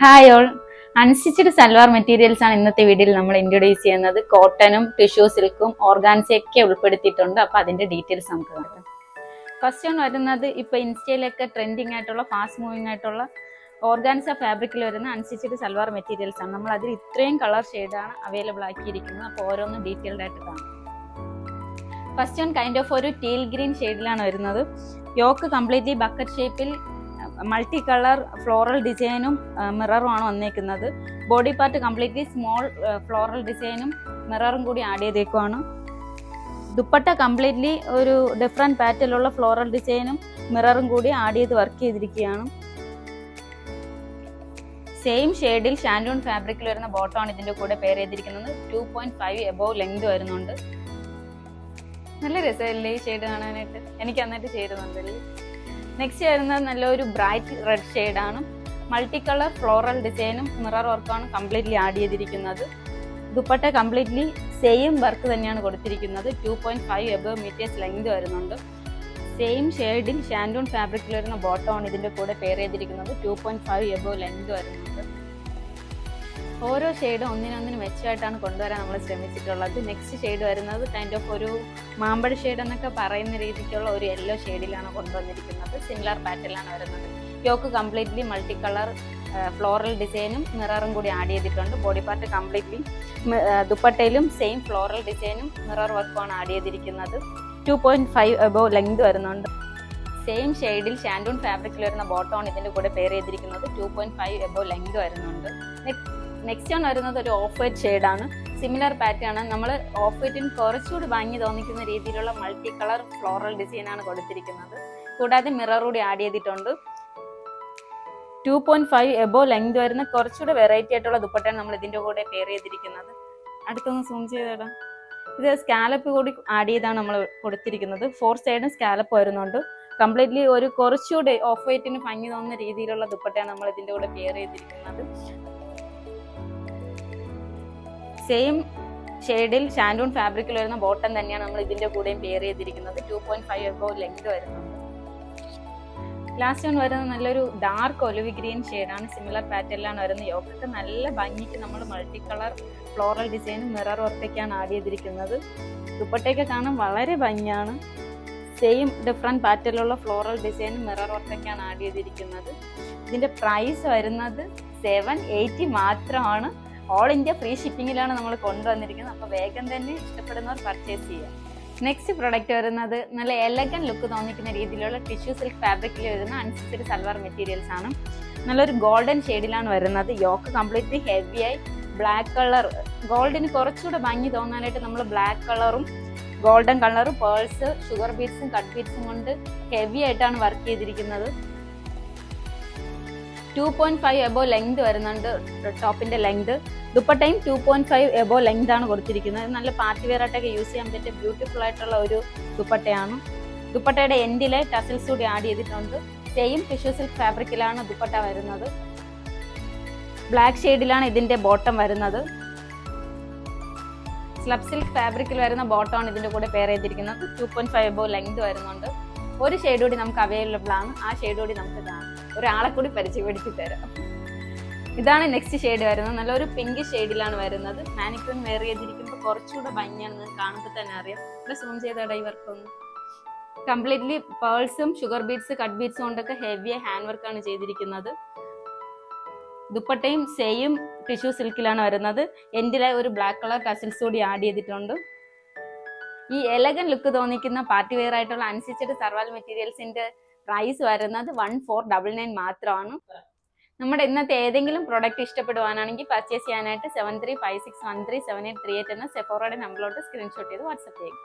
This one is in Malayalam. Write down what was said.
Hi all, unstitched salwar materials ആണ് ഇന്നത്തെ വീഡിയോയിൽ നമ്മൾ ഇൻട്രൊഡ്യൂസ് ചെയ്യുന്നത്. കോട്ടനും ടിഷ്യൂ സിൽക്കും ഓർഗാൻസയൊക്കെ ഉൾപ്പെടുത്തിയിട്ടുണ്ട്. അപ്പോൾ അതിന്റെ ഡീറ്റെയിൽസ് നമുക്ക് കാണാം. ഫസ്റ്റ് വൺ വരുന്നത് ഇപ്പോൾ ഇൻസ്റ്റയിലൊക്കെ ട്രെൻഡിങ് ആയിട്ടുള്ള ഫാസ്റ്റ് മൂവിങ് ആയിട്ടുള്ള ഓർഗാൻസ ഫാബ്രിക്കിൽ വരുന്ന അൺസ്റ്റിച്ചഡ് സൽവാർ മെറ്റീരിയൽസ് ആണ്. നമ്മൾ അതിൽ ഇത്രയും കളർ ഷെയ്ഡാണ് അവൈലബിൾ ആക്കിയിരിക്കുന്നത്. അപ്പോൾ ഓരോന്നും ഡീറ്റെയിൽഡ് ആയിട്ട് കാണാം. ഫസ്റ്റ് വൺ കൈൻഡ് ഓഫ് ഒരു ടീൽ ഗ്രീൻ ഷെയ്ഡിലാണ് വരുന്നത്. യോക്ക് കംപ്ലീറ്റ്ലി ബക്കറ്റ് ഷേപ്പിൽ മൾട്ടി കളർ ഫ്ലോറൽ ഡിസൈനും മിററും ആണ് വന്നേക്കുന്നത്. Body part completely small floral ഡിസൈനും മിററും കൂടി ആഡ് ചെയ്തേക്കുവാണ്. ദുപ്പട്ട കംപ്ലീറ്റ്ലി ഒരു ഡിഫറെൻറ്റ് പാറ്റേണിലുള്ള ഫ്ലോറൽ ഡിസൈനും മിററും കൂടി ആഡ് ചെയ്ത് വർക്ക് ചെയ്തിരിക്കുകയാണ്. സെയിം ഷെയ്ഡിൽ ഷാൻഡൂൺ ഫാബ്രിക്കിൽ വരുന്ന ബോട്ടമാണ് ഇതിൻ്റെ കൂടെ പെയർ ചെയ്തിരിക്കുന്നത്. 2.5 എബോവ് ലെങ്ത് വരുന്നുണ്ട്. നല്ല രസമല്ലേ ഈ ഷെയ്ഡ് കാണാനായിട്ട്? എനിക്ക് നന്നായിട്ട് ചേരുന്നുണ്ടല്ലേ. നെക്സ്റ്റ് വരുന്നത് നല്ലൊരു ബ്രൈറ്റ് റെഡ് ഷെയ്ഡാണ്. മൾട്ടി കളർ ഫ്ലോറൽ ഡിസൈനും മിറർ വർക്കാണ് കംപ്ലീറ്റ്ലി ആഡ് ചെയ്തിരിക്കുന്നത്. ദുപ്പട്ട കംപ്ലീറ്റ്ലി സെയിം വർക്ക് തന്നെയാണ് കൊടുത്തിരിക്കുന്നത്. 2.5 എബോവ് മീറ്റേഴ്സ് ലെങ്ത് വരുന്നുണ്ട്. സെയിം ഷെയ്ഡിൽ ഷാൻഡൂൺ ഫാബ്രിക്കിൽ വരുന്ന ബോട്ടമാണ് ഇതിൻ്റെ കൂടെ പെയർ ചെയ്തിരിക്കുന്നത്. 2.5 എബോവ് ലെങ്ത് വരുന്നുണ്ട്. ഓരോ ഷെയ്ഡും ഒന്നിനൊന്നിന് മെച്ചമായിട്ടാണ് കൊണ്ടുവരാൻ നമ്മൾ ശ്രമിച്ചിട്ടുള്ളത്. നെക്സ്റ്റ് ഷെയ്ഡ് വരുന്നത് കൈൻഡ് ഓഫ് ഒരു മാമ്പഴ ഷെയ്ഡ് എന്നൊക്കെ പറയുന്ന രീതിക്കുള്ള ഒരു യെല്ലോ ഷെയ്ഡിലാണ് കൊണ്ടുവന്നിരിക്കുന്നത്. സിമിലർ പാറ്റേണിലാണ് വരുന്നത്. Yoke completely multi colour floral ഡിസൈനും മിററും കൂടി ആഡ് ചെയ്തിട്ടുണ്ട്. ബോഡി പാർട്ട് കംപ്ലീറ്റ്ലി ദുപ്പട്ടയിലും സെയിം ഫ്ലോറൽ ഡിസൈനും മിറർ വർക്കുമാണ് ആഡ് ചെയ്തിരിക്കുന്നത്. 2.5 എബോവ് ലെങ്ത് വരുന്നുണ്ട്. സെയിം ഷെയ്ഡിൽ ഷാൻഡൂൺ ഫാബ്രിക്കിൽ വരുന്ന ബോട്ടമാണ് ഇതിൻ്റെ കൂടെ പെയർ ചെയ്തിരിക്കുന്നത്. 2.5 എബോവ് ലെങ്ത് വരുന്നുണ്ട്. നെക്സ്റ്റ് ആണ് വരുന്നത് ഒരു ഓഫ് വൈറ്റ് ഷെയ്ഡാണ്. സിമിലർ പാറ്റേൺ ആണ്. നമ്മൾ ഓഫ് വൈറ്റിന് കുറച്ചുകൂടി ഭംഗി തോന്നിക്കുന്ന രീതിയിലുള്ള മൾട്ടി കളർ ഫ്ലോറൽ ഡിസൈനാണ് കൊടുത്തിരിക്കുന്നത്. കൂടാതെ മിറർ കൂടി ആഡ് ചെയ്തിട്ടുണ്ട്. 2.5 എബോവ് ലെങ്ത് വരുന്ന കുറച്ചുകൂടി വെറൈറ്റി ആയിട്ടുള്ള ദുപ്പട്ടയാണ് നമ്മൾ ഇതിൻ്റെ കൂടെ പെയർ ചെയ്തിരിക്കുന്നത്. അടുത്തൊന്ന് സൂം ചെയ്തിടാം. ഇത് സ്കാലപ്പ് കൂടി ആഡ് ചെയ്താണ് നമ്മൾ കൊടുത്തിരിക്കുന്നത്. 4 സൈഡും സ്കാലപ്പ് വരുന്നുണ്ട്. കംപ്ലീറ്റ്ലി ഒരു കുറച്ചുകൂടി ഓഫ് വൈറ്റിന് ഭംഗി തോന്നുന്ന രീതിയിലുള്ള ദുപ്പട്ടയാണ് നമ്മൾ ഇതിൻ്റെ കൂടെ പെയർ ചെയ്തിരിക്കുന്നത്. സെയിം ഷെയ്ഡിൽ ഷാൻഡൂൺ ഫാബ്രിക്കിൽ വരുന്ന ബോട്ടം തന്നെയാണ് നമ്മൾ ഇതിൻ്റെ കൂടെയും പെയർ ചെയ്തിരിക്കുന്നത്. 2.5 എബോവ് ലെങ്ത് വരുന്നുണ്ട്. ലാസ്റ്റ് വൺ വരുന്നത് നല്ലൊരു ഡാർക്ക് ഒലിവ് ഗ്രീൻ ഷെയ്ഡാണ്. സിമിലർ പാറ്റേണിലാണ് വരുന്നത്. യോക്കൊക്കെ നല്ല ഭംഗിക്ക് നമ്മൾ മൾട്ടി കളർ ഫ്ലോറൽ ഡിസൈനും മിറർ വർക്കൊക്കെയാണ് ആഡ് ചെയ്തിരിക്കുന്നത്. ദുപ്പട്ടയൊക്കെ കാണാൻ വളരെ ഭംഗിയാണ്. സെയിം ഡിഫറെൻറ്റ് പാറ്റേണിലുള്ള ഫ്ലോറൽ ഡിസൈനും മിറർ വർക്കൊക്കെയാണ് ആഡ് ചെയ്തിരിക്കുന്നത്. ഇതിൻ്റെ പ്രൈസ് വരുന്നത് 780 മാത്രമാണ്. ഓൾ ഇന്ത്യ ഫ്രീ ഷിപ്പിങ്ങിലാണ് നമ്മൾ കൊണ്ടുവന്നിരിക്കുന്നത്. അപ്പോൾ വേഗം തന്നെ ഇഷ്ടപ്പെടുന്നവർ പർച്ചേസ് ചെയ്യാം. നെക്സ്റ്റ് പ്രൊഡക്റ്റ് വരുന്നത് നല്ല എലഗൻ ലുക്ക് തോന്നിക്കുന്ന രീതിയിലുള്ള ടിഷ്യൂ സിൽക്ക് ഫാബ്രിക്കിൽ വരുന്ന അൺസ്റ്റിച്ചഡ് സൽവാർ മെറ്റീരിയൽസ് ആണ്. നല്ലൊരു ഗോൾഡൻ ഷെയ്ഡിലാണ് വരുന്നത്. യോക്ക് കംപ്ലീറ്റ്ലി ഹെവിയായി ബ്ലാക്ക് കളർ, ഗോൾഡിന് കുറച്ചുകൂടെ ഭംഗി തോന്നാനായിട്ട് നമ്മൾ ബ്ലാക്ക് കളറും ഗോൾഡൻ കളറും പേൾസ്, ഷുഗർ ബീഡ്സും കട്ട് ബീഡ്സും കൊണ്ട് ഹെവി ആയിട്ടാണ് വർക്ക് ചെയ്തിരിക്കുന്നത്. 2.5 എബോവ് ലെങ്ത് വരുന്നുണ്ട് ടോപ്പിന്റെ ലെങ്ത്. ദുപ്പട്ടയും 2.5 എബോവ് ലെങ്ത് ആണ് കൊടുത്തിരിക്കുന്നത്. നല്ല പാർട്ടി വെയർ ആയിട്ടൊക്കെ യൂസ് ചെയ്യാൻ പറ്റിയ ബ്യൂട്ടിഫുൾ ആയിട്ടുള്ള ഒരു ദുപ്പട്ടയാണ്. ദുപ്പട്ടയുടെ എൻഡിലെ ടസൽസ് കൂടി ആഡ് ചെയ്തിട്ടുണ്ട്. സെയിം ടിഷ്യൂ സിൽക്ക് ഫാബ്രിക്കിലാണ് ദുപ്പട്ട വരുന്നത്. ബ്ലാക്ക് ഷെയ്ഡിലാണ് ഇതിന്റെ ബോട്ടം വരുന്നത്. സ്ലബ് സിൽക്ക് ഫാബ്രിക്കിൽ വരുന്ന ബോട്ടമാണ് ഇതിന്റെ കൂടെ പെയർ ചെയ്തിരിക്കുന്നത്. 2.5 എബോവ് ലെങ്ത് വരുന്നുണ്ട്. ഒരു ഷെയ്ഡ് കൂടി നമുക്ക് അവൈലബിൾ ആണ്. ആ ഷെയ്ഡ് കൂടി നമുക്ക് കാണാം. ഒരാളെ കൂടി പരിചയപ്പെടുത്തി തരാം. ഇതാണ് നെക്സ്റ്റ് ഷെയ്ഡ് വരുന്നത്. നല്ലൊരു പിങ്ക് ഷെയ്ഡിലാണ് വരുന്നത്. മാനിക്യൂൻ വെയർ ചെയ്തിരിക്കുമ്പോൾ കുറച്ചുകൂടെ ഭംഗിയാണെന്ന് കാണുമ്പോൾ തന്നെ അറിയാം. ഇവിടെ സൂം ചെയ്തേടാ ഈ വർക്കൊന്ന്. കംപ്ലീറ്റ്ലി പേൾസും ഷുഗർ ബീഡ്സ് കട്ട് ബീഡ്സും കൊണ്ടൊക്കെ ഹെവി ഹാൻഡ് വർക്കാണ് ചെയ്തിരിക്കുന്നത്. ദുപ്പട്ടയും സെയിം ടിഷ്യൂ സിൽക്കിലാണ് വരുന്നത്. എൻഡിലെ ഒരു ബ്ലാക്ക് കളർ ടസൽസ് കൂടി ആഡ് ചെയ്തിട്ടുണ്ട്. ഈ എലഗൻ ലുക്ക് തോന്നിക്കുന്ന പാർട്ടി വെയർ ആയിട്ടുള്ള അൺസ്റ്റിച്ചഡ് സൽവാർ മെറ്റീരിയൽസിന്റെ പ്രൈസ് വരുന്നത് 1499 മാത്രമാണ്. നമ്മുടെ ഇന്നത്തെ ഏതെങ്കിലും പ്രൊഡക്റ്റ് ഇഷ്ടപ്പെടുവാനാണെങ്കിൽ പർച്ചേസ് ചെയ്യാനായിട്ട് 7356137838 എന്ന സെഫോറയുടെ നമ്പറിലോട്ട് സ്ക്രീൻഷോട്ട് ചെയ്ത് വാട്സപ്പ് ചെയ്യുക.